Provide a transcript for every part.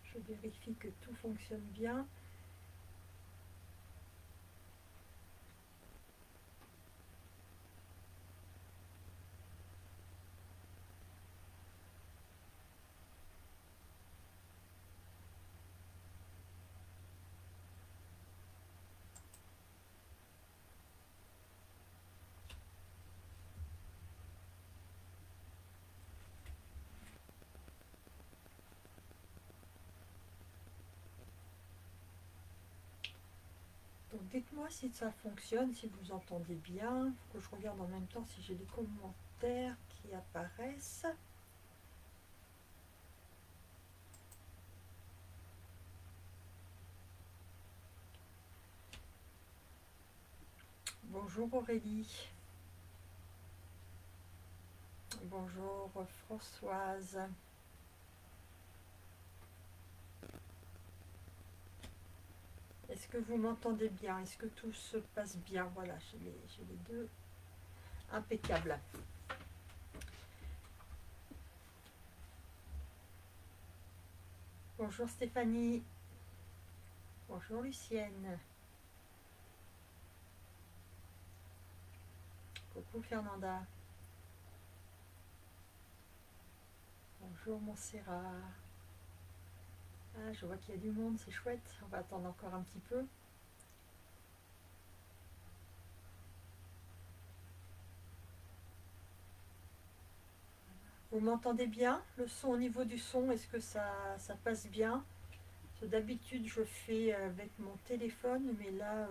Je vérifie que tout fonctionne bien. Donc dites-moi si ça fonctionne, si vous entendez bien. Il faut que je regarde en même temps si j'ai des commentaires qui apparaissent. Bonjour Aurélie. Bonjour Françoise. Est-ce que vous m'entendez bien? Est-ce que tout se passe bien? Voilà, j'ai les deux. Impeccable. Bonjour Stéphanie. Bonjour Lucienne. Coucou Fernanda. Bonjour Montserrat. Ah, je vois qu'il y a du monde, c'est chouette. On va attendre encore un petit peu. Vous m'entendez bien? Le son au niveau du son, est-ce que ça passe bien? D'habitude, je fais avec mon téléphone, mais là,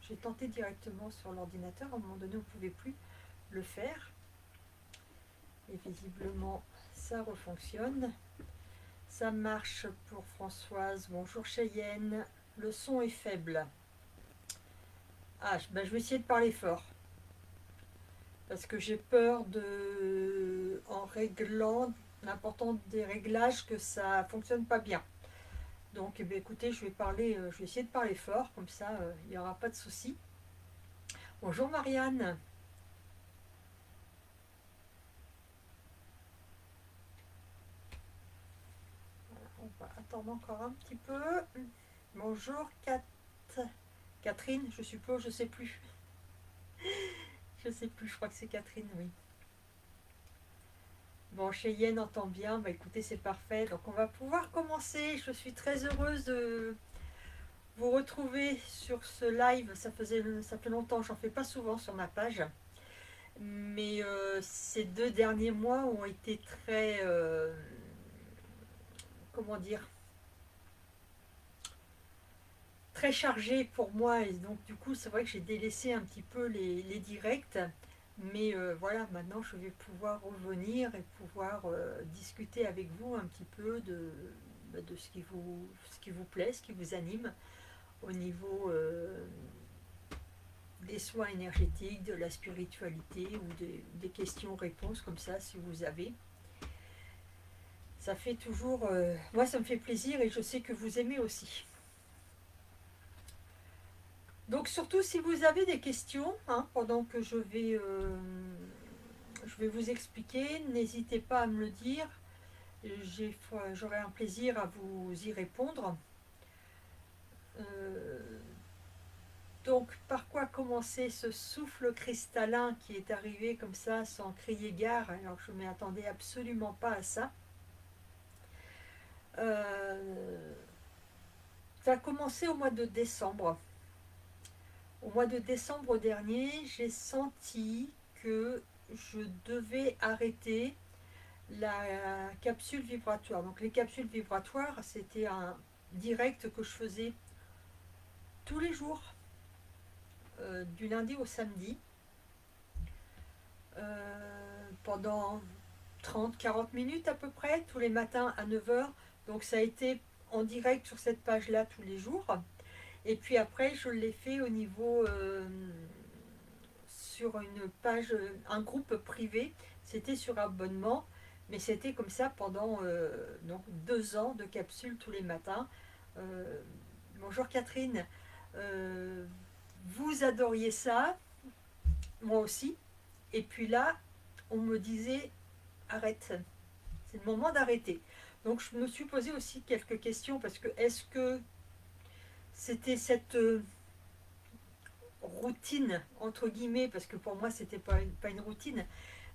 j'ai tenté directement sur l'ordinateur. À un moment donné, on ne pouvait plus le faire. Et visiblement, ça refonctionne. Ça marche pour Françoise. Bonjour Cheyenne. Le son est faible. Ah, ben, je vais essayer de parler fort. Parce que j'ai peur de, en réglant l'important des réglages, que ça fonctionne pas bien. Donc, eh bien, écoutez, je vais essayer de parler fort, comme ça, il n'y aura pas de souci. Bonjour Marianne. On va attendre encore un petit peu. Bonjour Catherine, je suppose, je sais plus. Je sais plus, je crois que c'est Catherine, oui. Bon, Cheyenne entend bien, bah écoutez, c'est parfait. Donc on va pouvoir commencer. Je suis très heureuse de vous retrouver sur ce live. Ça fait longtemps, j'en fais pas souvent sur ma page. Mais ces 2 derniers mois ont été très, comment dire, très chargés pour moi. Et donc du coup, c'est vrai que j'ai délaissé un petit peu les directs. Mais voilà, maintenant je vais pouvoir revenir et pouvoir discuter avec vous un petit peu de ce qui vous plaît, ce qui vous anime au niveau des soins énergétiques, de la spiritualité ou des questions-réponses comme ça, si vous avez. Ça fait toujours... moi, ça me fait plaisir et je sais que vous aimez aussi. Donc surtout si vous avez des questions, hein, pendant que je vais vous expliquer, n'hésitez pas à me le dire. J'aurai un plaisir à vous y répondre. Euh, donc par quoi commencer ce souffle cristallin qui est arrivé comme ça sans crier gare, alors que je ne m'y attendais absolument pas à ça. Ça a commencé au mois de décembre. Au mois de décembre dernier, j'ai senti que je devais arrêter la capsule vibratoire. Donc les capsules vibratoires, c'était un direct que je faisais tous les jours, du lundi au samedi, pendant 30-40 minutes à peu près, tous les matins à 9 h. Donc ça a été en direct sur cette page-là tous les jours. Et puis après, je l'ai fait au niveau sur une page, un groupe privé. C'était sur abonnement, mais c'était comme ça pendant donc 2 ans de capsules tous les matins. Bonjour Catherine. Euh, vous adoriez ça, moi aussi. Et puis là, on me disait arrête. C'est le moment d'arrêter. Donc je me suis posé aussi quelques questions parce que est-ce que c'était cette routine, entre guillemets, parce que pour moi c'était pas une routine,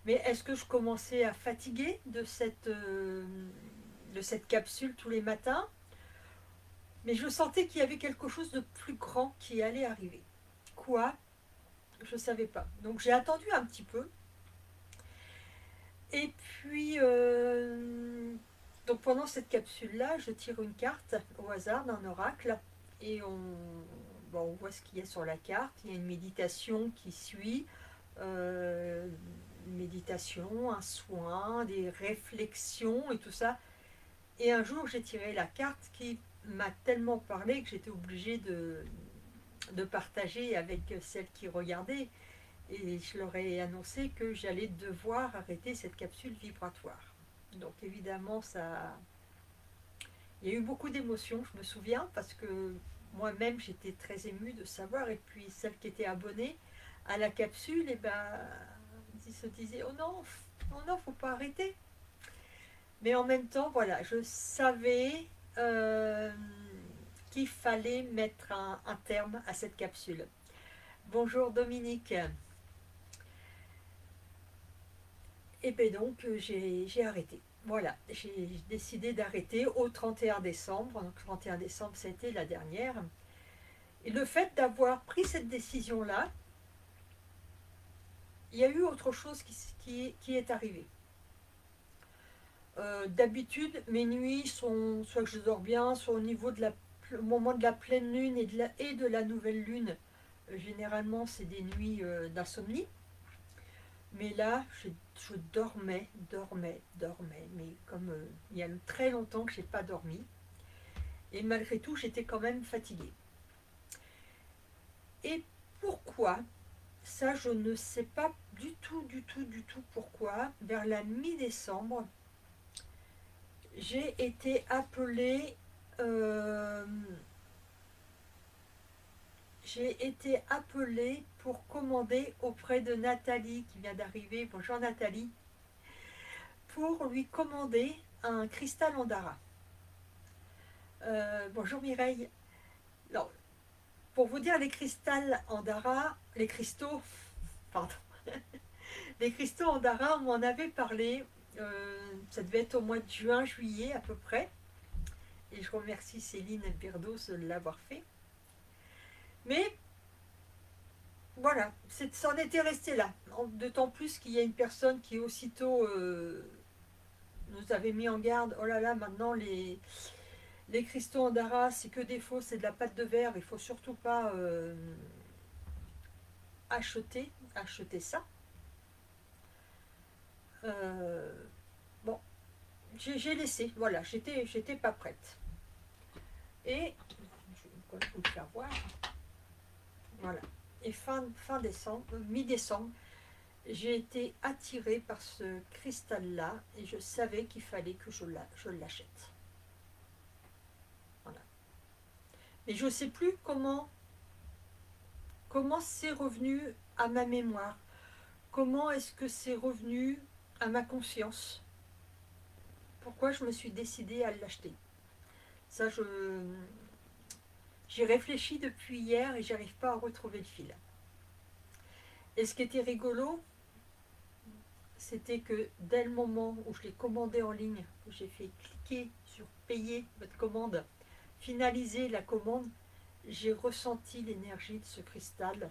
mais est-ce que je commençais à fatiguer de cette capsule tous les matins? Mais je sentais qu'il y avait quelque chose de plus grand qui allait arriver. Quoi? Je ne savais pas. Donc j'ai attendu un petit peu. Et puis, donc pendant cette capsule-là, je tire une carte au hasard d'un oracle et on voit ce qu'il y a sur la carte. Il y a une méditation qui suit, une méditation, un soin, des réflexions et tout ça. Et un jour, j'ai tiré la carte qui m'a tellement parlé que j'étais obligée de partager avec celles qui regardaient. Et je leur ai annoncé que j'allais devoir arrêter cette capsule vibratoire. Donc évidemment, il y a eu beaucoup d'émotions, je me souviens, parce que moi-même, j'étais très émue de savoir. Et puis celles qui étaient abonnées à la capsule, eh ben, ils se disaient, oh non, faut pas arrêter. Mais en même temps, voilà, je savais euh, qu'il fallait mettre un terme à cette capsule. Bonjour Dominique. Et bien donc j'ai arrêté. Voilà, j'ai décidé d'arrêter au 31 décembre. Donc 31 décembre, c'était la dernière. Et le fait d'avoir pris cette décision-là, il y a eu autre chose qui est arrivé. D'habitude, mes nuits sont soit que je dors bien, soit au niveau au moment de la pleine lune et de la nouvelle lune. Généralement, c'est des nuits d'insomnie. Mais là, je dormais. Mais comme il y a très longtemps que je n'ai pas dormi. Et malgré tout, j'étais quand même fatiguée. Et pourquoi? Ça, je ne sais pas du tout pourquoi. Vers la mi-décembre, j'ai été appelée. euh, j'ai été appelée pour commander auprès de Nathalie qui vient d'arriver. Bonjour Nathalie. Pour lui commander un cristal Andara. Bonjour Mireille. Alors, pour vous dire, les cristals Andara, les cristaux, pardon, les cristaux Andara, on m'en avait parlé, ça devait être au mois de juin, juillet à peu près, et je remercie Céline Birdos de l'avoir fait. Mais voilà, ça en était resté là, d'autant plus qu'il y a une personne qui aussitôt nous avait mis en garde, oh là là, maintenant les cristaux Andara, c'est que des faux, c'est de la pâte de verre, il ne faut surtout pas acheter ça. Euh, bon, j'ai laissé, voilà, j'étais pas prête. Et, je vais vous le faire voir, voilà. Et fin décembre, mi-décembre, j'ai été attirée par ce cristal-là et je savais qu'il fallait que je l'achète. Voilà. Mais je ne sais plus comment c'est revenu à ma mémoire. Comment est-ce que c'est revenu à ma conscience? Pourquoi je me suis décidée à l'acheter? Ça, j'y réfléchis depuis hier et j'arrive pas à retrouver le fil. Et ce qui était rigolo, c'était que dès le moment où je l'ai commandé en ligne, que j'ai fait cliquer sur payer votre commande, finaliser la commande, j'ai ressenti l'énergie de ce cristal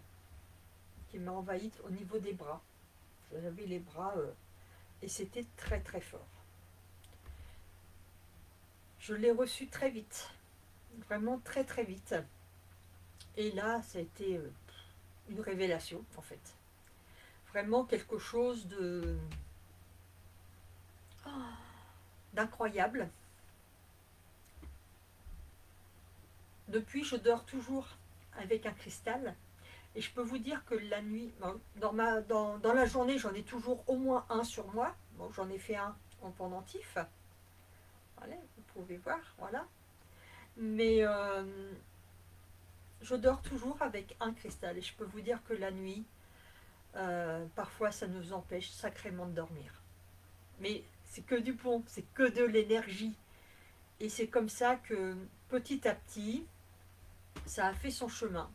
qui m'a envahi au niveau des bras. J'avais les bras et c'était très très fort. Je l'ai reçu très vite, vraiment très très vite. Et là, ça a été une révélation en fait. Vraiment quelque chose d'incroyable. Depuis, je dors toujours avec un cristal. Et je peux vous dire que la nuit, dans la journée, j'en ai toujours au moins un sur moi. Bon, j'en ai fait un en pendentif. Voilà, vous pouvez voir, voilà. Mais je dors toujours avec un cristal. Et je peux vous dire que la nuit, parfois, ça nous empêche sacrément de dormir. Mais c'est que du bon, c'est que de l'énergie. Et c'est comme ça que petit à petit, ça a fait son chemin.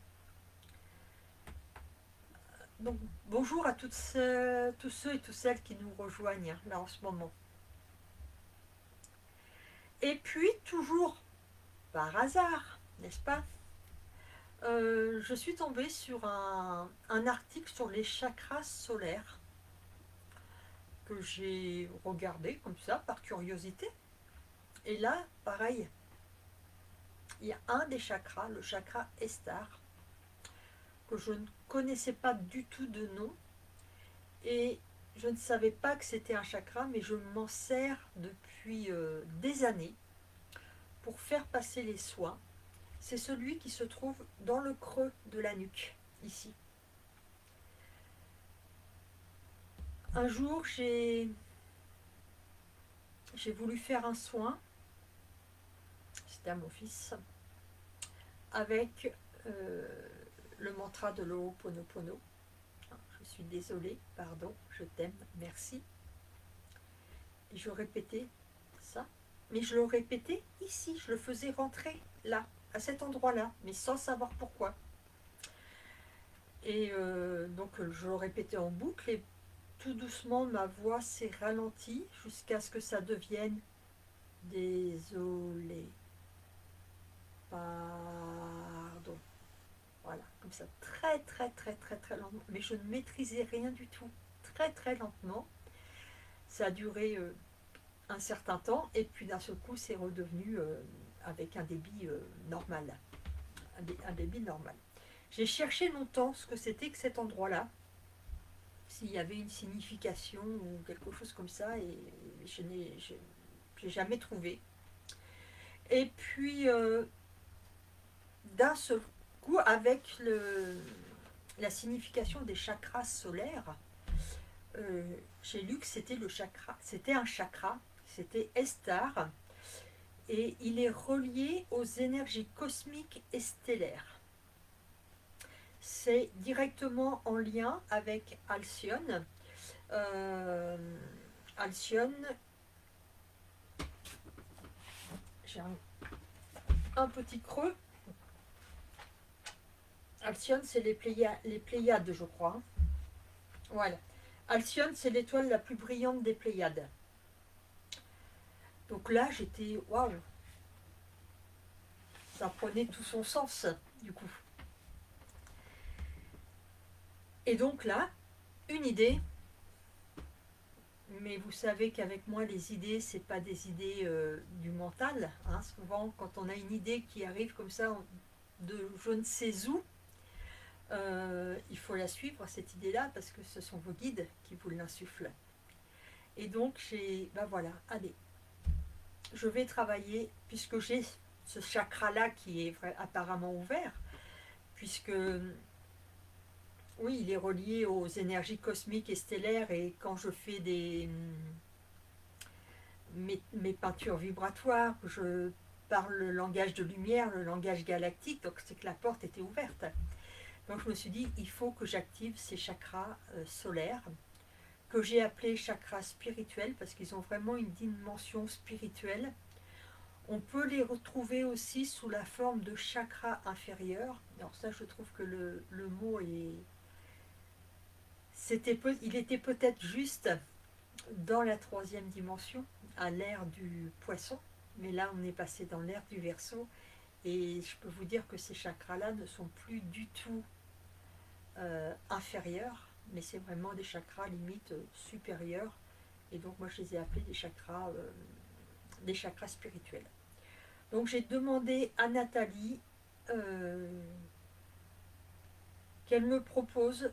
Donc bonjour à tous ceux et toutes celles qui nous rejoignent là en ce moment. Et puis toujours par hasard, n'est-ce pas, je suis tombée sur un article sur les chakras solaires que j'ai regardé comme ça par curiosité. Et là, pareil, il y a un des chakras, le chakra Estar, que je ne connaissais pas du tout de nom. Et je ne savais pas que c'était un chakra, mais je m'en sers depuis des années pour faire passer les soins. C'est celui qui se trouve dans le creux de la nuque, ici. Un jour, j'ai voulu faire un soin, c'était à mon fils, avec le mantra de l'Ho'oponopono. Je suis désolée, pardon, je t'aime, merci. Et je répétais ça, mais je le répétais ici, je le faisais rentrer là, à cet endroit-là, mais sans savoir pourquoi. Et donc je le répétais en boucle et tout doucement ma voix s'est ralentie jusqu'à ce que ça devienne désolé, pardon. Voilà, comme ça, très très très très très lentement. Mais je ne maîtrisais rien du tout, très très lentement. Ça a duré un certain temps et puis d'un seul coup c'est redevenu avec un débit normal, un débit normal. J'ai cherché longtemps ce que c'était que cet endroit-là, s'il y avait une signification ou quelque chose comme ça, et je n'ai jamais trouvé. Et puis d'un seul coup, avec la signification des chakras solaires, j'ai lu que c'était le chakra, c'était un chakra, c'était Estar, et il est relié aux énergies cosmiques et stellaires. C'est directement en lien avec Alcyone. Alcyone, j'ai un petit creux. Alcyone, c'est les Pléiades, je crois. Voilà. Alcyone, c'est l'étoile la plus brillante des Pléiades. Donc là, j'étais waouh, ça prenait tout son sens, du coup. Et donc là, une idée, mais vous savez qu'avec moi, les idées, c'est pas des idées du mental. Hein. Souvent, quand on a une idée qui arrive comme ça, de je ne sais où, il faut la suivre, cette idée-là, parce que ce sont vos guides qui vous l'insufflent. Et donc, ben voilà, allez, je vais travailler, puisque j'ai ce chakra-là qui est apparemment ouvert, puisque oui, il est relié aux énergies cosmiques et stellaires, et quand je fais mes peintures vibratoires, je parle le langage de lumière, le langage galactique, donc c'est que la porte était ouverte. Donc je me suis dit, il faut que j'active ces chakras solaires, que j'ai appelés chakras spirituels, parce qu'ils ont vraiment une dimension spirituelle. On peut les retrouver aussi sous la forme de chakras inférieurs. Alors ça, je trouve que le mot il était peut-être juste dans la troisième dimension, à l'ère du poisson, mais là on est passé dans l'ère du Verseau, et je peux vous dire que ces chakras-là ne sont plus du tout inférieurs, mais c'est vraiment des chakras limite supérieurs, et donc moi je les ai appelés des chakras spirituels. Donc j'ai demandé à Nathalie qu'elle me propose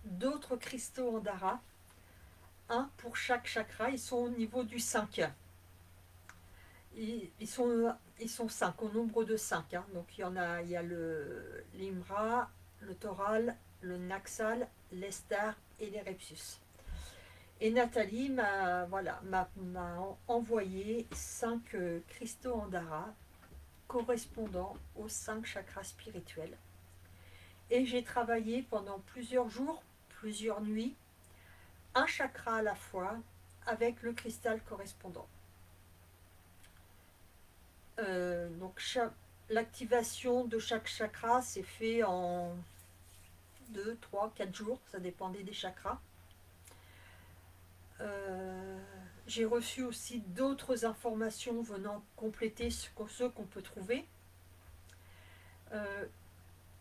d'autres cristaux Andara, un pour chaque chakra. Ils sont au niveau du 5. Ils sont 5, au nombre de 5. Hein. Donc il y a l'Imra, le Toral, le Naxal, l'Estar et l'Erepsus. Et Nathalie m'a envoyé 5 cristaux Andara correspondant aux 5 chakras spirituels. Et j'ai travaillé pendant plusieurs jours, plusieurs nuits, un chakra à la fois, avec le cristal correspondant. Donc l'activation de chaque chakra s'est fait en 2, 3, 4 jours, ça dépendait des chakras. J'ai reçu aussi d'autres informations venant compléter ce qu'on peut trouver.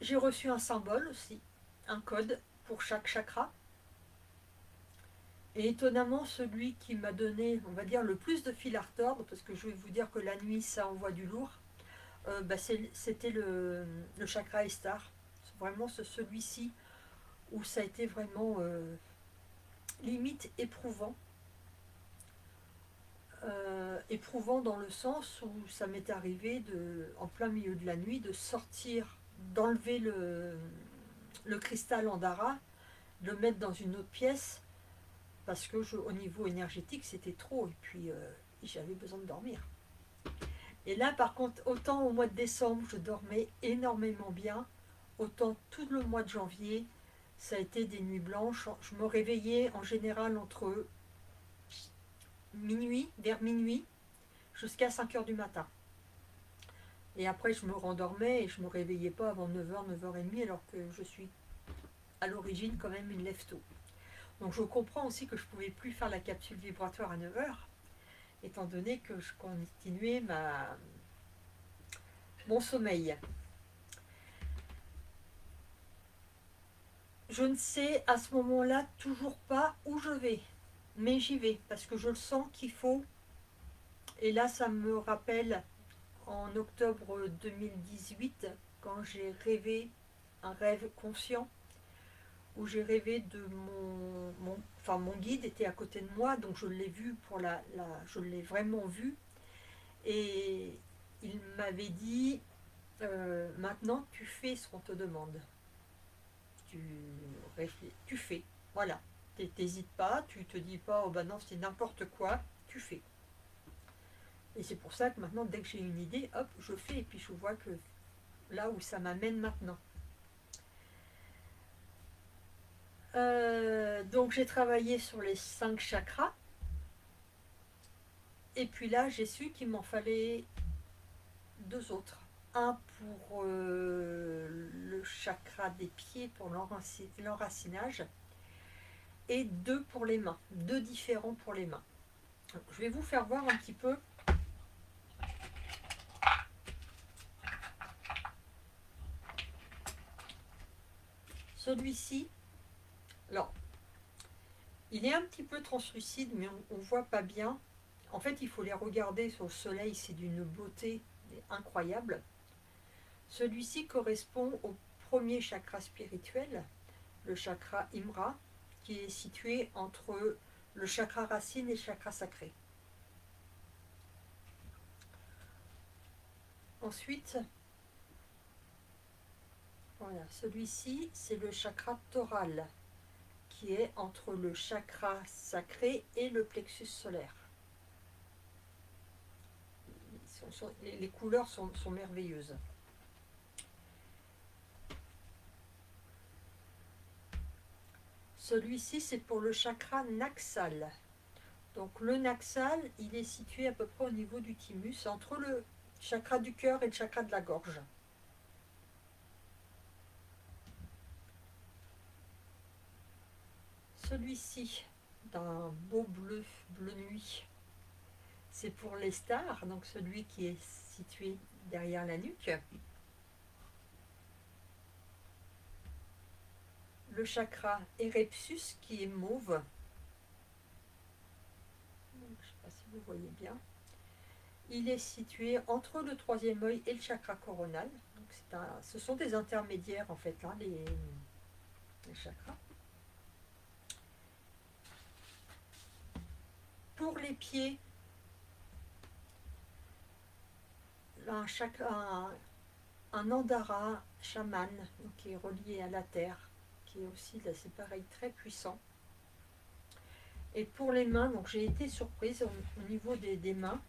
J'ai reçu un symbole aussi, un code pour chaque chakra. Et étonnamment, celui qui m'a donné, on va dire, le plus de fil à retordre, parce que je vais vous dire que la nuit, ça envoie du lourd, c'était le chakra Estar. Vraiment, celui-ci, où ça a été vraiment limite éprouvant. Éprouvant dans le sens où ça m'est arrivé, en plein milieu de la nuit, de sortir, d'enlever le cristal Andara, de le mettre dans une autre pièce, parce que au niveau énergétique, c'était trop, et puis j'avais besoin de dormir. Et là, par contre, autant au mois de décembre, je dormais énormément bien, autant tout le mois de janvier, ça a été des nuits blanches. Je me réveillais en général entre minuit, vers minuit, jusqu'à 5 heures du matin. Et après, je me rendormais et je ne me réveillais pas avant 9h, 9h30, alors que je suis à l'origine quand même une lève-tôt. Donc je comprends aussi que je ne pouvais plus faire la capsule vibratoire à 9h, étant donné que je continuais mon sommeil. Je ne sais à ce moment-là toujours pas où je vais, mais j'y vais, parce que je le sens qu'il faut. Et là, ça me rappelle en octobre 2018, quand j'ai rêvé un rêve conscient, où j'ai rêvé de mon guide était à côté de moi, donc je l'ai vu je l'ai vraiment vu, et il m'avait dit maintenant tu fais ce qu'on te demande, tu fais, voilà, t'hésites pas, tu te dis pas oh bah non c'est n'importe quoi, tu fais. Et c'est pour ça que maintenant dès que j'ai une idée, hop, je fais, et puis je vois que là où ça m'amène maintenant. Donc j'ai travaillé sur les 5 chakras. Et puis là, j'ai su qu'il m'en fallait 2 autres. Un pour le chakra des pieds, pour l'enracinage, et 2 pour les mains. 2 différents pour les mains. Donc, je vais vous faire voir un petit peu. Celui-ci, alors, il est un petit peu translucide, mais on ne voit pas bien. En fait, il faut les regarder sur le soleil, c'est d'une beauté incroyable. Celui-ci correspond au premier chakra spirituel, le chakra Imra, qui est situé entre le chakra racine et le chakra sacré. Ensuite, voilà, celui-ci, c'est le chakra thoral, qui est entre le chakra sacré et le plexus solaire. Les couleurs sont merveilleuses. Celui-ci, c'est pour le chakra naxal. Donc le naxal, il est situé à peu près au niveau du thymus, entre le chakra du cœur et le chakra de la gorge. Celui-ci, d'un beau bleu nuit, c'est pour les stars, donc celui qui est situé derrière la nuque. Le chakra Erepsus qui est mauve. Je ne sais pas si vous voyez bien. Il est situé entre le 3e œil et le chakra coronal. Donc ce sont des intermédiaires en fait, hein, les chakras. Pour les pieds, un andara chaman, donc, qui est relié à la terre, qui est aussi, là c'est pareil, très puissant. Et pour les mains, donc j'ai été surprise au niveau des mains.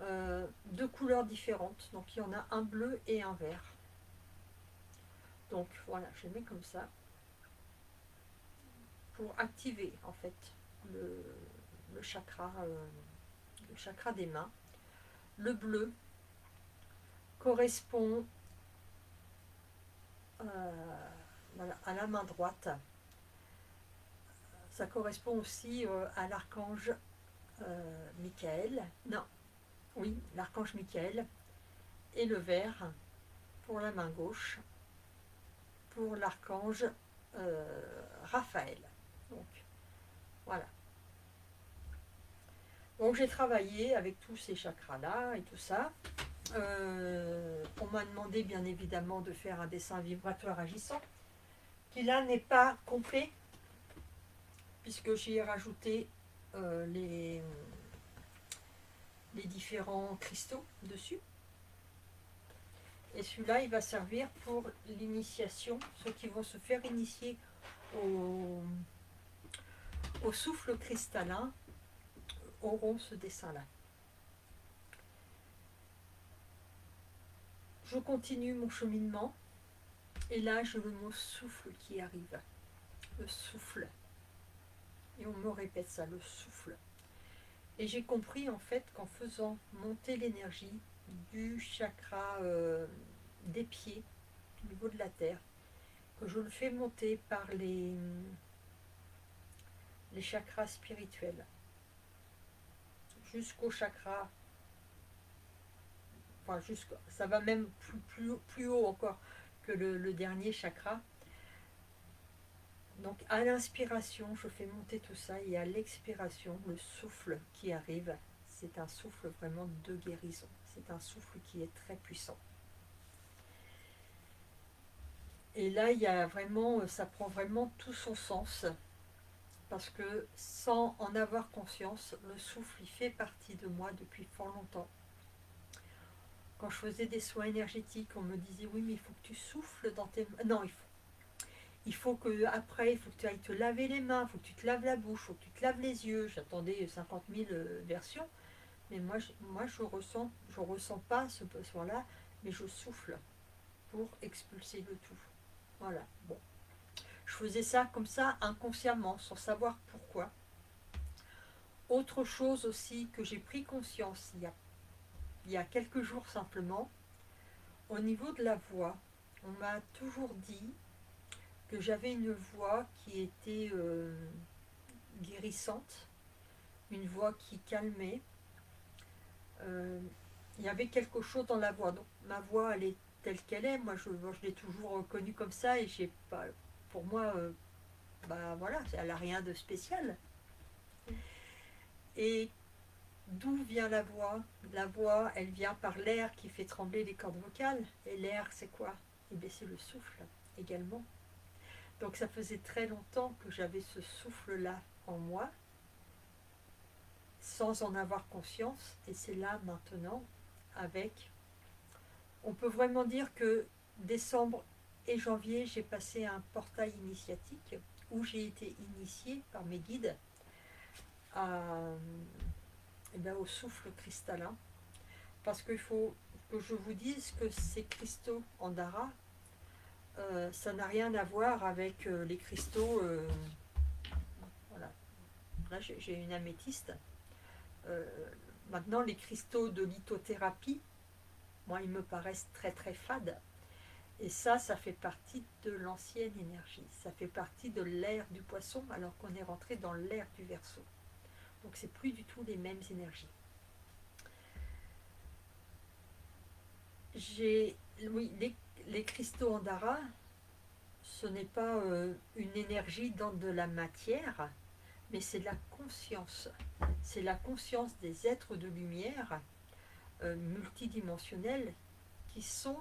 2 couleurs différentes, donc il y en a un bleu et un vert. Donc voilà, je les mets comme ça pour activer en fait le, le chakra, le chakra des mains. Le bleu correspond voilà, à la main droite. Ça correspond aussi à l'archange Michael. Non, oui, l'archange Michael. Et le vert pour la main gauche, pour l'archange Raphaël. Donc, voilà. Donc j'ai travaillé avec tous ces chakras-là et tout ça. On m'a demandé bien évidemment de faire un dessin vibratoire agissant, qui là n'est pas complet, puisque j'y ai rajouté les différents cristaux dessus. Et celui-là, il va servir pour l'initiation. Ceux qui vont se faire initier au souffle cristallin auront ce dessin-là. Je continue mon cheminement. Et là, j'ai le mot souffle qui arrive. Le souffle. Et on me répète ça, le souffle. Et j'ai compris en fait qu'en faisant monter l'énergie du chakra des pieds, au niveau de la terre, que je le fais monter par les chakras spirituels, jusqu'au chakra, enfin ça va même plus haut encore que le dernier chakra. Donc à l'inspiration, je fais monter tout ça, et à l'expiration, le souffle qui arrive, c'est un souffle vraiment de guérison. C'est un souffle qui est très puissant. Et là, il y a vraiment, ça prend vraiment tout son sens, parce que sans en avoir conscience, le souffle, il fait partie de moi depuis fort longtemps. Quand je faisais des soins énergétiques, on me disait oui, mais il faut que tu souffles dans tes mains. Non, il faut que après, il faut que tu ailles te laver les mains, il faut que tu te laves la bouche, il faut que tu te laves les yeux. J'attendais 50 000 versions, mais moi je ressens pas ce besoin-là, mais je souffle pour expulser le tout. Voilà, bon. Je faisais ça comme ça, inconsciemment, sans savoir pourquoi. Autre chose aussi que j'ai pris conscience il y a quelques jours simplement, au niveau de la voix, on m'a toujours dit que j'avais une voix qui était guérissante, une voix qui calmait. Il y avait quelque chose dans la voix. Donc ma voix, elle est telle qu'elle est. Moi, je l'ai toujours reconnue comme ça, et j'ai pas, pour moi, bah voilà, elle n'a rien de spécial. Et d'où vient la voix? La voix, elle vient par l'air qui fait trembler les cordes vocales. Et l'air, c'est quoi? Eh bien, c'est le souffle également. Donc ça faisait très longtemps que j'avais ce souffle-là en moi, sans en avoir conscience, et c'est là maintenant, avec... On peut vraiment dire que décembre et janvier, j'ai passé un portail initiatique, où j'ai été initiée par mes guides au souffle cristallin, parce qu'il faut que je vous dise que ces cristaux Andara, ça n'a rien à voir avec les cristaux. Voilà. Là, j'ai une améthyste. Maintenant, les cristaux de lithothérapie, moi, ils me paraissent très très fades. Et ça fait partie de l'ancienne énergie. Ça fait partie de l'ère du Poisson, alors qu'on est rentré dans l'ère du Verseau. Donc, c'est plus du tout les mêmes énergies. Oui, les cristaux Andara, ce n'est pas une énergie dans de la matière, mais c'est la conscience. C'est la conscience des êtres de lumière multidimensionnels qui sont...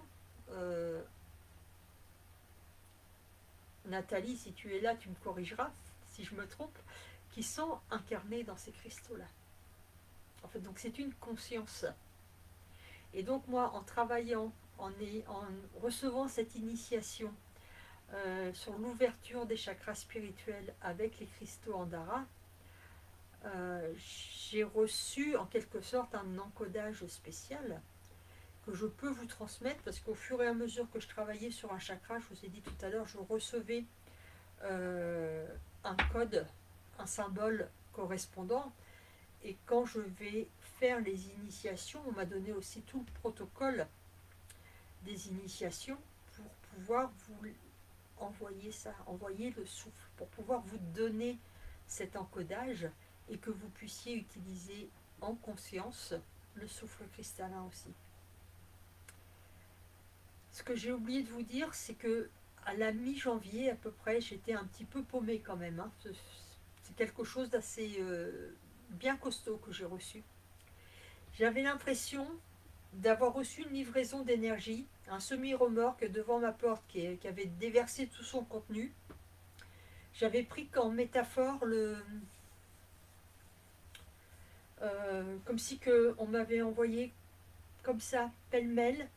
Nathalie, si tu es là, tu me corrigeras si je me trompe, qui sont incarnés dans ces cristaux-là. En fait, donc c'est une conscience. Et donc moi, en travaillant, en recevant cette initiation sur l'ouverture des chakras spirituels avec les cristaux Andara, j'ai reçu en quelque sorte un encodage spécial que je peux vous transmettre, parce qu'au fur et à mesure que je travaillais sur un chakra, je vous ai dit tout à l'heure, je recevais un code, un symbole correspondant. Et quand je vais faire les initiations, on m'a donné aussi tout le protocole des initiations pour pouvoir vous envoyer ça, envoyer le souffle, pour pouvoir vous donner cet encodage et que vous puissiez utiliser en conscience le souffle cristallin aussi. Ce que j'ai oublié de vous dire, c'est que à la mi-janvier à peu près, j'étais un petit peu paumée quand même. Hein. C'est quelque chose d'assez bien costaud que j'ai reçu. J'avais l'impression d'avoir reçu une livraison d'énergie, un semi-remorque devant ma porte qui avait déversé tout son contenu. J'avais pris comme métaphore comme si on m'avait envoyé comme ça, pêle-mêle,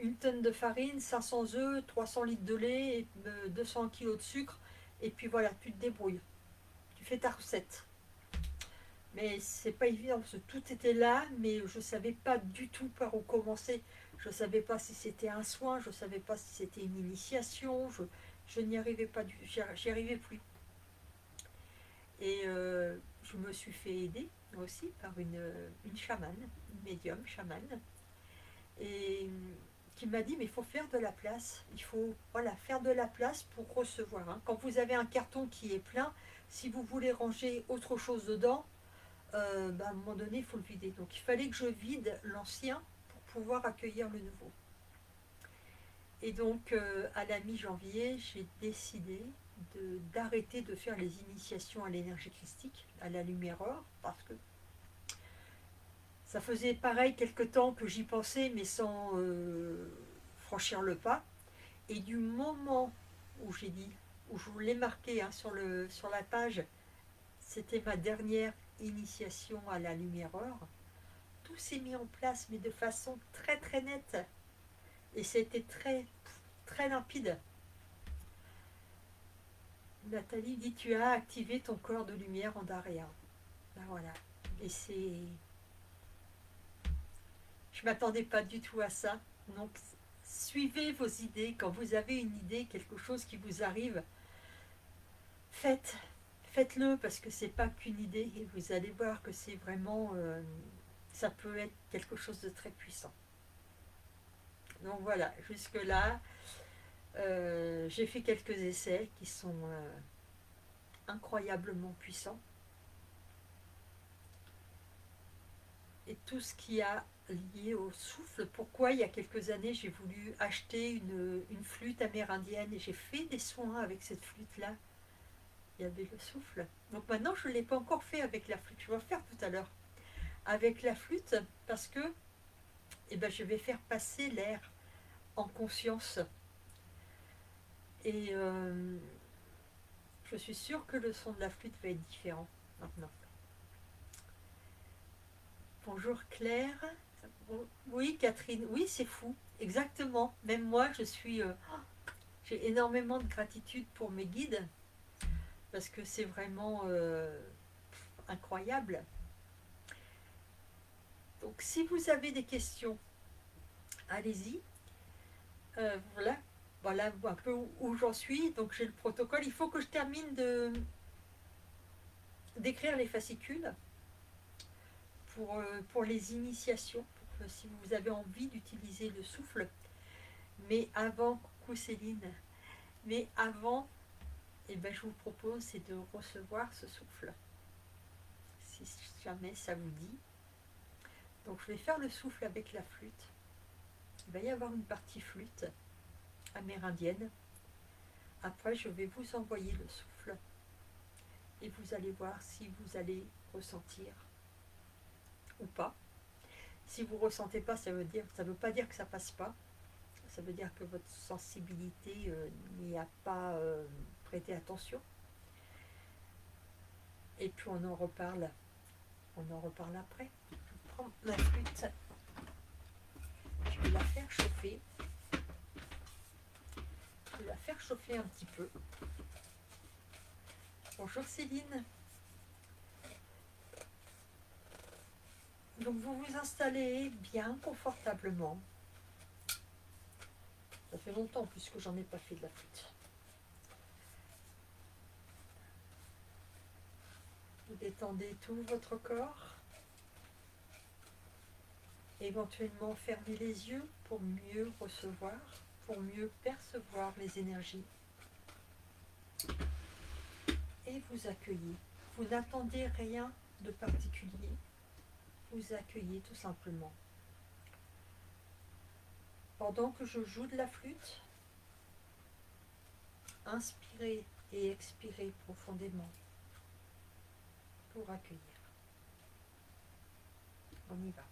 une tonne de farine, 500 œufs, 300 litres de lait, et 200 kilos de sucre, et puis voilà, tu te débrouilles. Tu fais ta recette. Mais c'est pas évident, parce que tout était là, mais je ne savais pas du tout par où commencer. Je ne savais pas si c'était un soin, je ne savais pas si c'était une initiation, je n'y arrivais pas, j'y arrivais plus. Et je me suis fait aider aussi par une chamane, une médium chamane, et qui m'a dit mais il faut faire de la place, il faut faire de la place pour recevoir. Hein. Quand vous avez un carton qui est plein, si vous voulez ranger autre chose dedans, à un moment donné il faut le vider. Donc il fallait que je vide l'ancien pour pouvoir accueillir le nouveau. Et donc à la mi-janvier, j'ai décidé d'arrêter de faire les initiations à l'énergie christique, à la lumière or, parce que ça faisait pareil quelque temps que j'y pensais, mais sans franchir le pas. Et du moment où j'ai dit, où je vous l'ai marqué hein, sur la page, c'était ma dernière initiation à la lumière or, tout s'est mis en place, mais de façon très très nette. Et c'était très très limpide. Nathalie dit tu as activé ton corps de lumière en Daréa. Ben voilà. Et c'est... Je m'attendais pas du tout à ça. Donc suivez vos idées. Quand vous avez une idée, quelque chose qui vous arrive, faites-le parce que c'est pas qu'une idée et vous allez voir que c'est vraiment ça peut être quelque chose de très puissant. Donc voilà, jusque là j'ai fait quelques essais qui sont incroyablement puissants. Et tout ce qui a lié au souffle, pourquoi il y a quelques années j'ai voulu acheter une flûte amérindienne et j'ai fait des soins avec cette flûte-là. Il y avait le souffle. Donc maintenant je ne l'ai pas encore fait avec la flûte, je vais le faire tout à l'heure. Avec la flûte parce que je vais faire passer l'air en conscience. Et je suis sûre que le son de la flûte va être différent maintenant. Bonjour Claire. Oui Catherine, oui c'est fou, exactement. Même moi j'ai énormément de gratitude pour mes guides parce que c'est vraiment incroyable. Donc si vous avez des questions, allez-y. Voilà un peu où j'en suis. Donc j'ai le protocole. Il faut que je termine d'écrire les fascicules pour les initiations, pour si vous avez envie d'utiliser le souffle. Mais avant, coucou Céline, mais avant, je vous propose c'est de recevoir ce souffle. Si jamais ça vous dit. Donc je vais faire le souffle avec la flûte. Il va y avoir une partie flûte amérindienne. Après, je vais vous envoyer le souffle et vous allez voir si vous allez ressentir ou pas. Si vous ne ressentez pas, ça veut pas dire que ça passe pas. Ça veut dire que votre sensibilité n'y a pas prêté attention. Et puis on en reparle après. Je prends ma flûte. Je vais la faire chauffer. Je vais la faire chauffer un petit peu. Bonjour Céline. Donc vous vous installez bien confortablement. Ça fait longtemps puisque j'en ai pas fait de la flûte. Vous détendez tout votre corps. Éventuellement, fermez les yeux pour mieux recevoir, pour mieux percevoir les énergies. Et vous accueillez. Vous n'attendez rien de particulier. Vous accueillez tout simplement. Pendant que je joue de la flûte, inspirez et expirez profondément pour accueillir. On y va.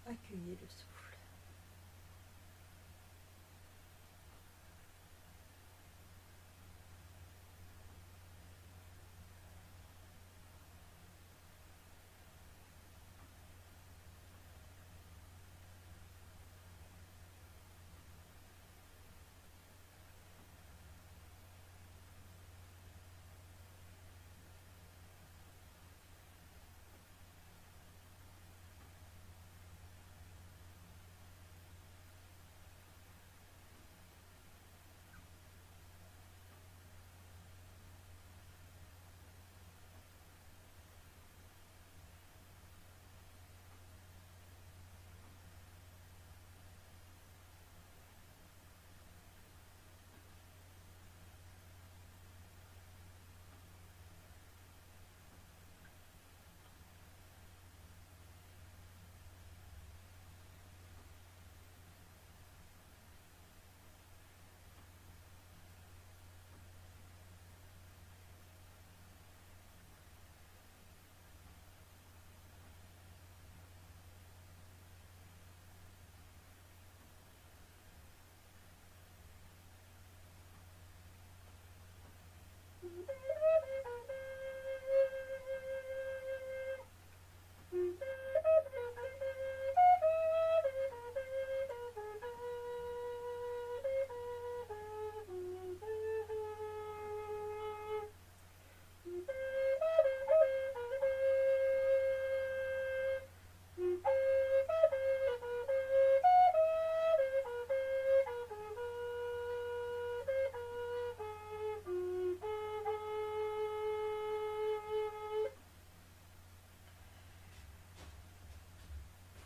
Accueillez le souffle.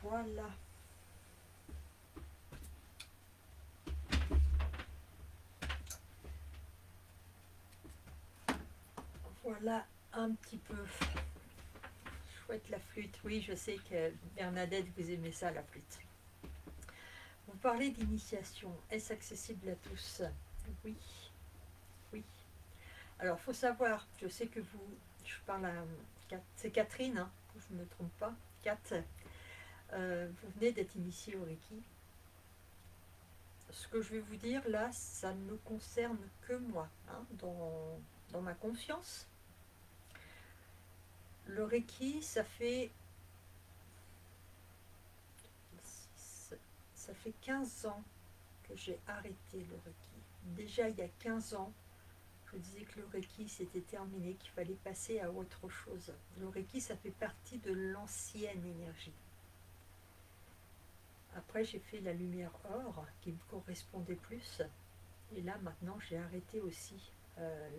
Voilà. Voilà un petit peu. Chouette la flûte. Oui, je sais que Bernadette, vous aimez ça, la flûte. Vous parlez d'initiation. Est-ce accessible à tous? Oui. Oui. Alors, il faut savoir, je sais que vous, je parle à, c'est Catherine, hein, que je ne me trompe pas, Kat, vous venez d'être initiée au Reiki. Ce que je vais vous dire là, ça ne me concerne que moi, hein, dans ma conscience. Le Reiki, ça fait 15 ans que j'ai arrêté le Reiki. déjà il y a 15 ans, je disais que le Reiki c'était terminé, qu'il fallait passer à autre chose. Le Reiki, ça fait partie de l'ancienne énergie. Après, j'ai fait la lumière or, qui me correspondait plus. Et là, maintenant, j'ai arrêté aussi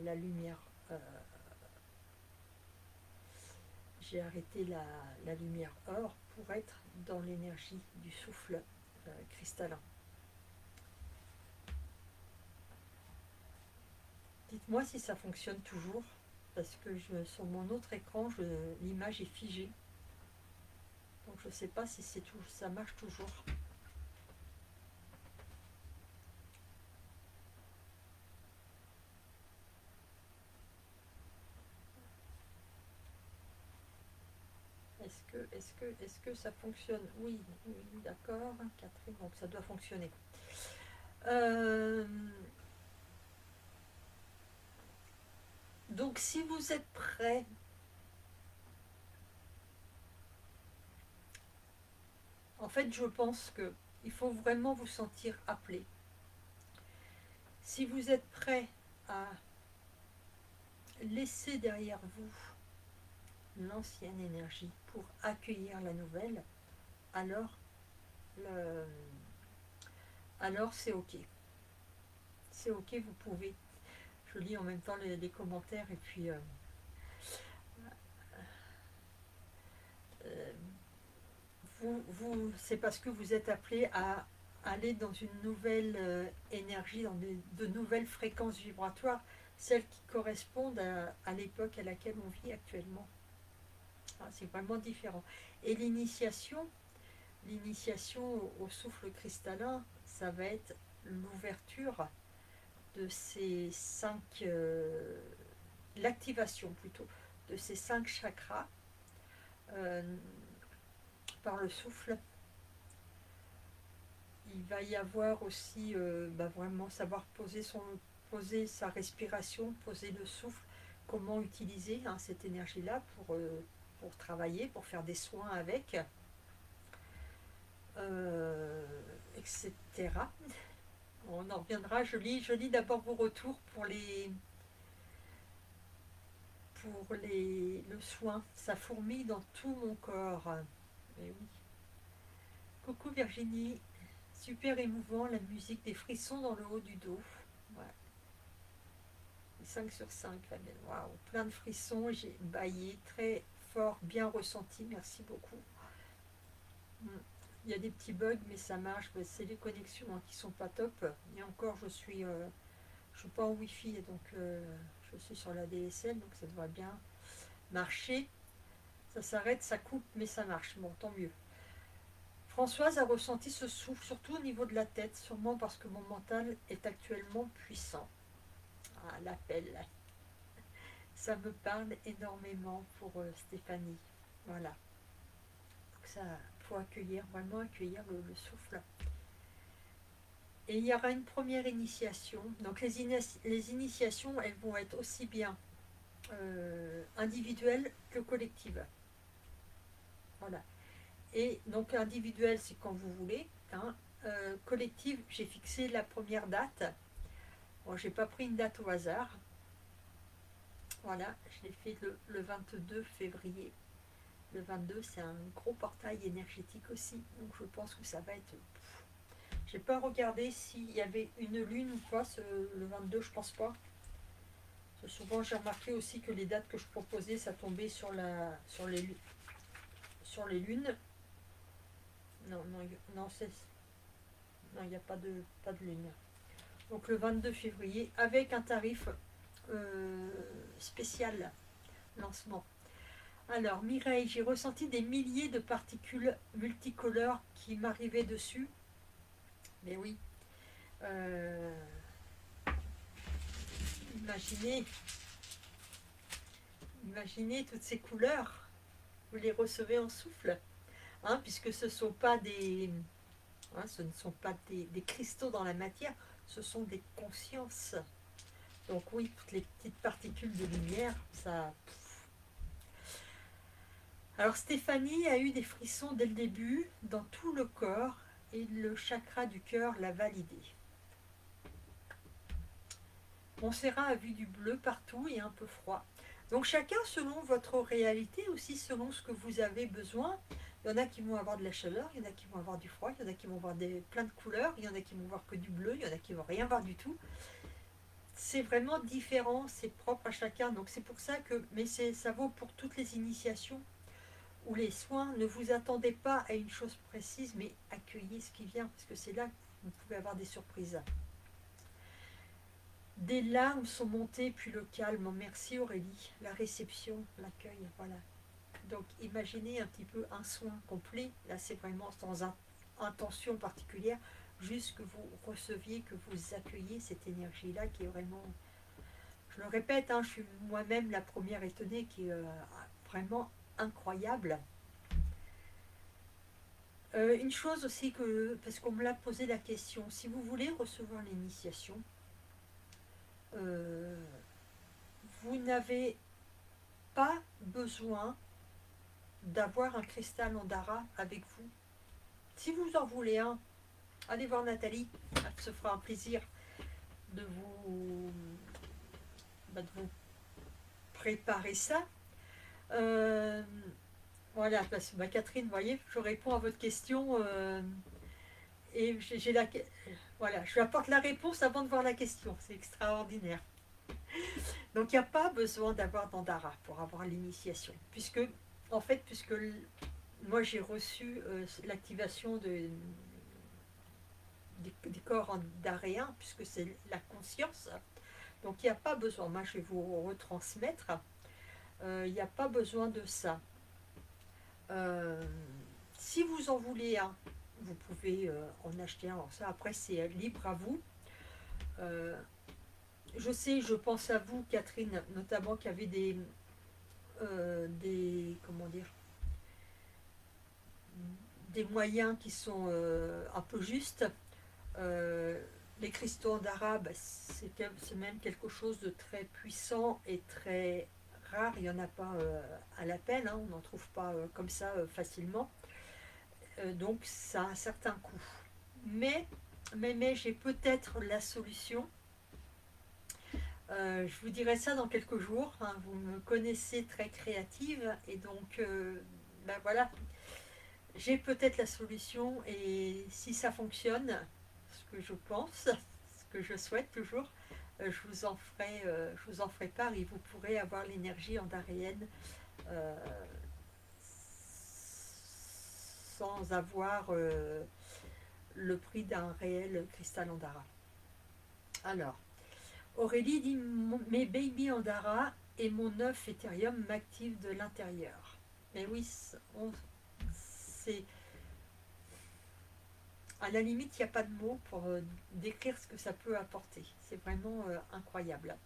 la lumière. euh, j'ai arrêté la lumière or pour être dans l'énergie du souffle cristallin. Dites-moi si ça fonctionne toujours, parce que sur mon autre écran, l'image est figée. Donc je ne sais pas si ça marche toujours. Est-ce que ça fonctionne? Oui, oui, d'accord. Catherine, donc ça doit fonctionner. Donc si vous êtes prêts, en fait je pense que il faut vraiment vous sentir appelé. Si vous êtes prêt à laisser derrière vous l'ancienne énergie pour accueillir la nouvelle, alors, le, alors c'est ok. C'est ok, vous pouvez. Je lis en même temps les commentaires et puis euh, c'est parce que vous êtes appelé à aller dans une nouvelle énergie, dans de nouvelles fréquences vibratoires, celles qui correspondent à l'époque à laquelle on vit actuellement. Ah, c'est vraiment différent. Et l'initiation au souffle cristallin, ça va être l'ouverture de ces l'activation plutôt, de ces 5 chakras euh, par le souffle. Il va y avoir aussi vraiment savoir poser sa respiration, poser le souffle, comment utiliser cette énergie-là pour travailler, pour faire des soins avec, etc. On en reviendra. Je lis d'abord vos retours pour le soin. Ça fourmille dans tout mon corps. Et oui. Coucou Virginie. Super émouvant, la musique, des frissons dans le haut du dos. Ouais. 5 sur 5, Fabienne. Waouh, plein de frissons, j'ai baillé très fort, bien ressenti, merci beaucoup. Il y a des petits bugs, mais ça marche. C'est les connexions qui sont pas top. Et encore, je suis pas en Wi-Fi, donc je suis sur la DSL, donc ça devrait bien marcher. Ça s'arrête, ça coupe, mais ça marche. Bon, tant mieux. Françoise a ressenti ce souffle, surtout au niveau de la tête, sûrement parce que mon mental est actuellement puissant. Ah, l'appel, ça me parle énormément pour Stéphanie. Voilà. Donc ça, faut vraiment accueillir le souffle. Et il y aura une première initiation. Donc les initiations, elles vont être aussi bien individuelles que collectives. Voilà. Et donc individuelle, c'est quand vous voulez. Collective, j'ai fixé la première date. Bon, j'ai pas pris une date au hasard. Voilà, je l'ai fait le 22 février. Le 22, c'est un gros portail énergétique aussi. Donc je pense que ça va être... J'ai pas regardé s'il y avait une lune ou pas, le 22, je pense pas. Souvent, j'ai remarqué aussi que les dates que je proposais, ça tombait sur les lunes. Non, il n'y a pas de lune. Donc le 22 février, avec un tarif spécial lancement. Alors, Mireille, j'ai ressenti des milliers de particules multicolores qui m'arrivaient dessus. Mais oui. Imaginez, imaginez toutes ces couleurs. Vous les recevez en souffle. Puisque ce ne sont pas des cristaux dans la matière, ce sont des consciences. Donc oui, toutes les petites particules de lumière, ça... Alors Stéphanie a eu des frissons dès le début, dans tout le corps, et le chakra du cœur l'a validé. On sera à vue du bleu partout et un peu froid. Donc chacun selon votre réalité, aussi selon ce que vous avez besoin. Il y en a qui vont avoir de la chaleur, il y en a qui vont avoir du froid, il y en a qui vont avoir plein de couleurs, il y en a qui vont voir que du bleu, il y en a qui vont rien voir du tout. C'est vraiment différent, c'est propre à chacun. Donc c'est pour ça que, mais ça vaut pour toutes les initiations ou les soins. Ne vous attendez pas à une chose précise, mais accueillez ce qui vient, parce que c'est là que vous pouvez avoir des surprises. Des larmes sont montées, puis le calme. Merci Aurélie. La réception, l'accueil, voilà. Donc imaginez un petit peu un soin complet. Là c'est vraiment sans intention particulière, juste que vous receviez, que vous accueillez cette énergie-là qui est vraiment... Je le répète, hein, je suis moi-même la première étonnée, qui est vraiment incroyable. Une chose aussi, parce qu'on me l'a posé la question, si vous voulez recevoir l'initiation, euh, vous n'avez pas besoin d'avoir un cristal Andara avec vous. Si vous en voulez un, allez voir Nathalie, elle se fera un plaisir de vous préparer ça. Euh, voilà, parce que Catherine, vous voyez, je réponds à votre question et voilà, je lui apporte la réponse avant de voir la question. C'est extraordinaire. Donc il n'y a pas besoin d'avoir d'Andara pour avoir l'initiation, puisque moi j'ai reçu l'activation des corps andaréens, puisque c'est la conscience. Donc il n'y a pas besoin, moi je vais vous retransmettre, il n'y a pas besoin de ça. Euh, si vous en voulez un, vous pouvez en acheter un. Alors ça, après, c'est libre à vous. Euh, je sais, je pense à vous, Catherine, notamment, qui avait comment dire, des moyens qui sont un peu justes. Euh, les cristaux d'arabe, c'est même quelque chose de très puissant et très rare. Il n'y en a pas à la peine, hein, on n'en trouve pas comme ça facilement. Donc ça a un certain coût. Mais j'ai peut-être la solution. Je vous dirai ça dans quelques jours, hein. Vous me connaissez très créative et donc ben voilà, j'ai peut-être la solution et si ça fonctionne, ce que je pense, ce que je souhaite toujours, je vous en ferai part et vous pourrez avoir l'énergie andarienne euh, sans avoir le prix d'un réel cristal Andara. Alors, Aurélie dit mes baby Andara et mon œuf Ethereum m'activent de l'intérieur. Mais oui, c'est. À la limite, il n'y a pas de mots pour décrire ce que ça peut apporter. C'est vraiment incroyable.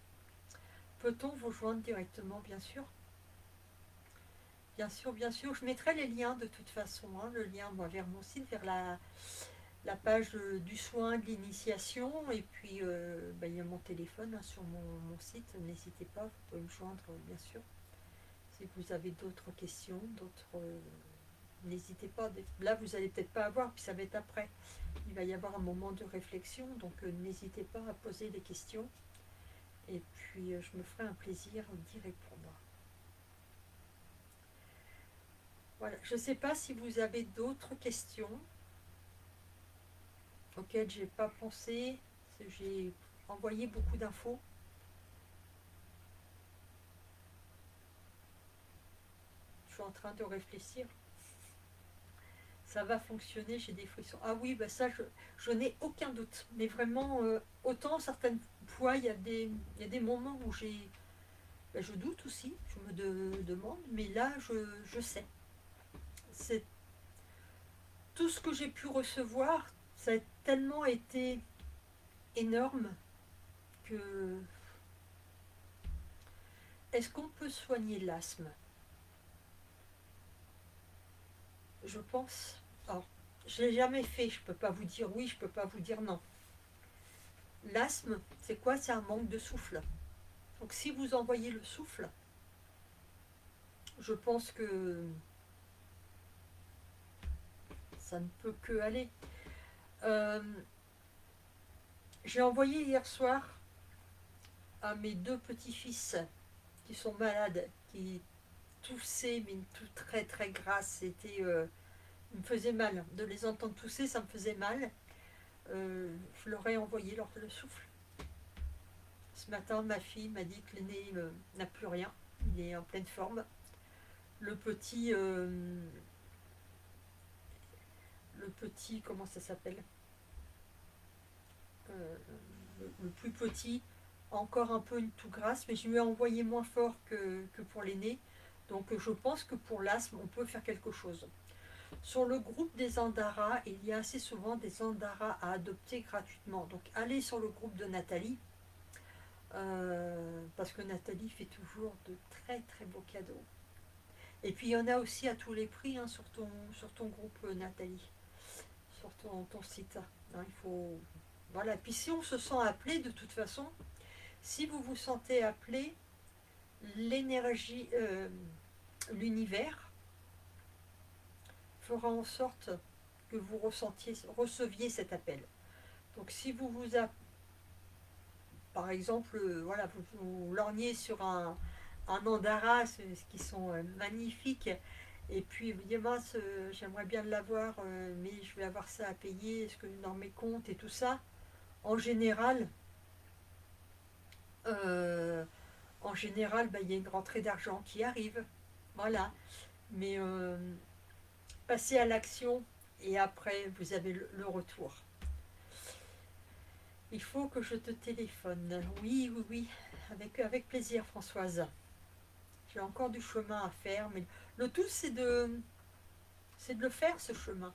Peut-on vous joindre directement, bien sûr? Bien sûr, bien sûr. Je mettrai les liens de toute façon. Hein, le lien vers mon site, vers la page du soin, de l'initiation. Et puis, il y a mon téléphone hein, sur mon site. N'hésitez pas, vous pouvez me joindre, bien sûr. Si vous avez d'autres questions, n'hésitez pas. Là, vous n'allez peut-être pas avoir, puis ça va être après. Il va y avoir un moment de réflexion, donc n'hésitez pas à poser des questions. Et puis, je me ferai un plaisir d'y répondre. Voilà. Je ne sais pas si vous avez d'autres questions auxquelles j'ai pas pensé. J'ai envoyé beaucoup d'infos. Je suis en train de réfléchir. Ça va fonctionner, j'ai des frissons. Ah oui, bah ça, je n'ai aucun doute. Mais vraiment, autant certaines fois, il y a des moments où je doute aussi, je me demande, mais là, je sais. C'est tout ce que j'ai pu recevoir, ça a tellement été énorme que... Est-ce qu'on peut soigner l'asthme? Je pense. Alors, je ne l'ai jamais fait, je ne peux pas vous dire oui, je ne peux pas vous dire non. L'asthme, c'est quoi? C'est un manque de souffle. Donc si vous envoyez le souffle, je pense que ça ne peut que aller. Euh, j'ai envoyé hier soir à mes deux petits-fils qui sont malades, qui toussaient, mais tout très très grasse. C'était, il me faisait mal. De les entendre tousser, ça me faisait mal. Je leur ai envoyé le souffle. Ce matin, ma fille m'a dit que l'aîné n'a plus rien. Il est en pleine forme. Le petit, comment ça s'appelle, le plus petit, encore un peu une toux grasse, mais je lui ai envoyé moins fort que pour l'aîné. Donc je pense que pour l'asthme, on peut faire quelque chose. Sur le groupe des Andara, il y a assez souvent des Andara à adopter gratuitement. Donc allez sur le groupe de Nathalie, parce que Nathalie fait toujours de très très beaux cadeaux. Et puis il y en a aussi à tous les prix, hein, sur ton groupe, Nathalie, sur ton site. Hein, il faut... Voilà. Puis si on se sent appelé, de toute façon, si vous vous sentez appelé, l'énergie, l'univers fera en sorte que vous receviez cet appel. Donc si vous vous par exemple, voilà, vous lorgnez sur un Andara, ce qui sont magnifiques, et puis vous dites, mince, j'aimerais bien l'avoir, mais je vais avoir ça à payer, est-ce que dans mes comptes et tout ça, en général, euh, bah, il y a une rentrée d'argent qui arrive, voilà. Mais passez à l'action et après vous avez le retour. Il faut que je te téléphone. Oui, oui, oui, avec plaisir, Françoise. J'ai encore du chemin à faire, mais le tout, c'est de le faire, ce chemin.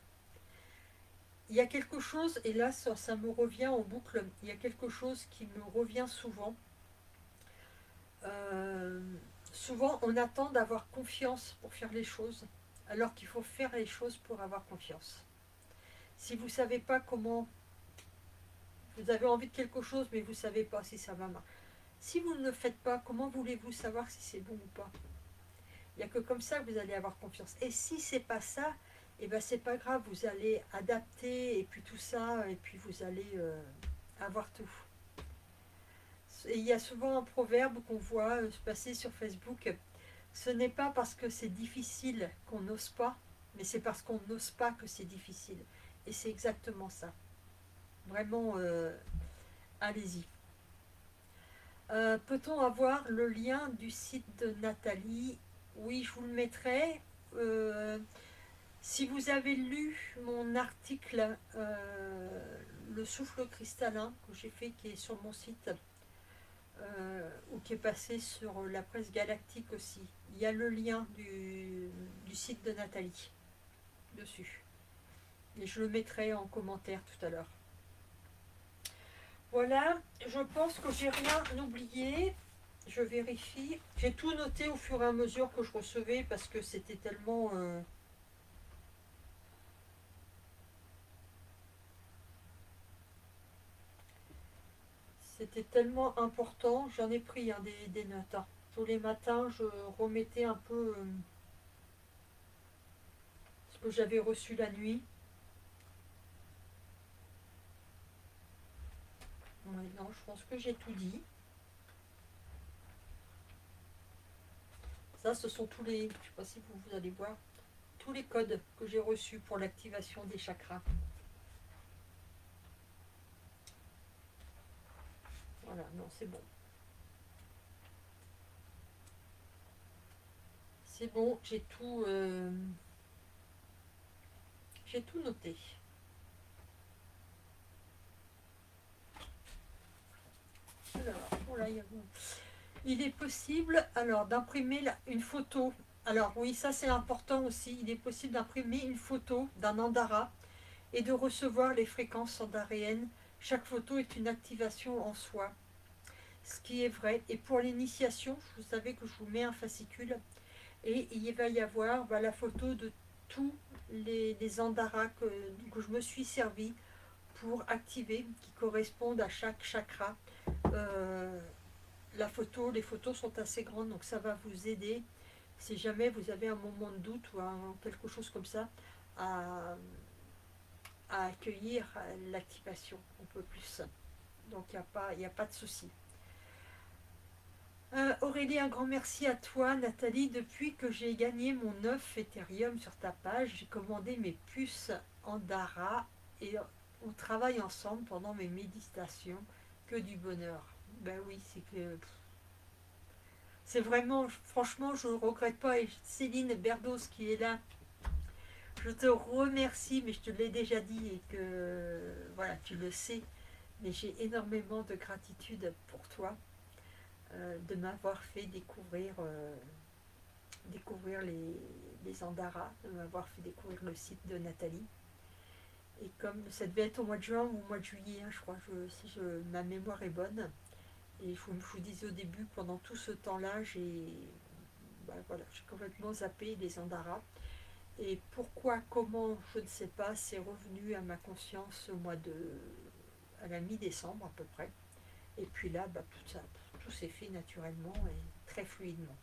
Il y a quelque chose, et là, ça me revient en boucle, il y a quelque chose qui me revient souvent. Euh, Souvent, on attend d'avoir confiance pour faire les choses, alors qu'il faut faire les choses pour avoir confiance. Si vous ne savez pas comment, vous avez envie de quelque chose, mais vous ne savez pas si ça va marcher. Si vous ne le faites pas, comment voulez-vous savoir si c'est bon ou pas? Il n'y a que comme ça que vous allez avoir confiance. Et si c'est pas ça, et ben c'est pas grave, vous allez adapter et puis tout ça, et puis vous allez avoir tout. Et il y a souvent un proverbe qu'on voit se passer sur Facebook. Ce n'est pas parce que c'est difficile qu'on n'ose pas, mais c'est parce qu'on n'ose pas que c'est difficile. Et c'est exactement ça. Vraiment, allez-y. Peut-on avoir le lien du site de Nathalie? Oui, je vous le mettrai. Euh, Si vous avez lu mon article, Le souffle cristallin, que j'ai fait, qui est sur mon site, ou qui est passé sur la presse galactique aussi, il y a le lien du site de Nathalie dessus. Et je le mettrai en commentaire tout à l'heure. Voilà, je pense que j'ai rien oublié. Je vérifie. J'ai tout noté au fur et à mesure que je recevais parce que c'était tellement... C'était tellement important, j'en ai pris hein, des notes. Hein. Tous les matins, je remettais un peu ce que j'avais reçu la nuit. Ouais, non, je pense que j'ai tout dit. Ça, ce sont tous les, je ne sais pas si vous allez voir, tous les codes que j'ai reçus pour l'activation des chakras. Voilà, non, c'est bon. C'est bon, j'ai tout noté. Alors, oh là, il est possible alors d'imprimer une photo. Alors oui, ça c'est important aussi. Il est possible d'imprimer une photo d'un Andara et de recevoir les fréquences andaréennes. Chaque photo est une activation en soi, ce qui est vrai. Et pour l'initiation, vous savez que je vous mets un fascicule et il va y avoir la photo de tous les Andaras que je me suis servi pour activer, qui correspondent à chaque chakra. Euh, les photos sont assez grandes, donc ça va vous aider si jamais vous avez un moment de doute ou quelque chose comme ça à, à accueillir l'activation un peu plus. Donc il n'y a pas de souci. Aurélie, un grand merci à toi. Nathalie, depuis que j'ai gagné mon œuf Ethereum sur ta page, j'ai commandé mes puces Andara et on travaille ensemble pendant mes méditations. Que du bonheur. Ben oui, c'est vraiment, franchement, je ne regrette pas. Et Céline Berdos qui est là, je te remercie, mais je te l'ai déjà dit et que voilà, tu le sais. Mais j'ai énormément de gratitude pour toi de m'avoir fait découvrir les Andaras, de m'avoir fait découvrir le site de Nathalie. Et comme ça devait être au mois de juin ou au mois de juillet, hein, je crois, ma mémoire est bonne. Et je vous disais au début, pendant tout ce temps-là, voilà, j'ai complètement zappé les Andaras. Et pourquoi, comment, je ne sais pas, c'est revenu à ma conscience à la mi-décembre à peu près. Et puis là, tout s'est fait naturellement et très fluidement.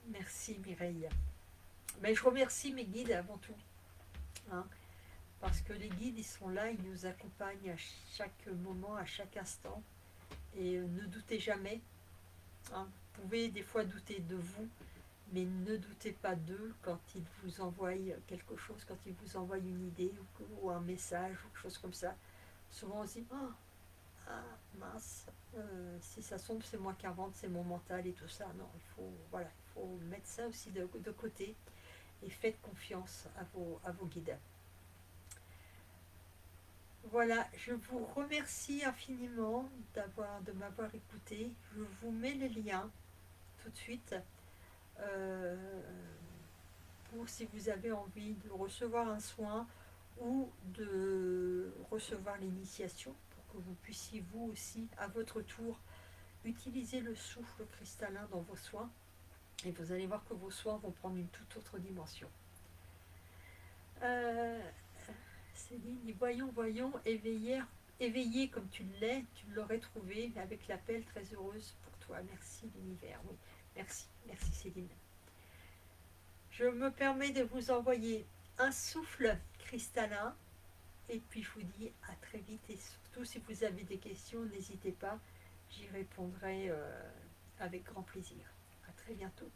Merci Mireille. Mais je remercie mes guides avant tout, hein, parce que les guides, ils sont là, ils nous accompagnent à chaque moment, à chaque instant. Et ne doutez jamais, hein, vous pouvez des fois douter de vous, mais ne doutez pas d'eux quand ils vous envoient quelque chose, quand ils vous envoient une idée ou un message ou quelque chose comme ça. Souvent on se dit oh, ah mince, si ça sombre c'est moi qui invente, c'est mon mental et tout ça. Non, il faut mettre ça aussi de côté et faites confiance à vos guides. Voilà, je vous remercie infiniment de m'avoir écouté. Je vous mets les liens tout de suite euh, pour si vous avez envie de recevoir un soin ou de recevoir l'initiation pour que vous puissiez vous aussi à votre tour utiliser le souffle cristallin dans vos soins et vous allez voir que vos soins vont prendre une toute autre dimension. Euh, Céline, voyons, éveillé comme tu l'es, tu l'aurais trouvé avec l'appel très heureuse pour toi. Merci l'univers, oui. Merci Céline. Je me permets de vous envoyer un souffle cristallin et puis je vous dis à très vite et surtout si vous avez des questions, n'hésitez pas, j'y répondrai avec grand plaisir. À très bientôt.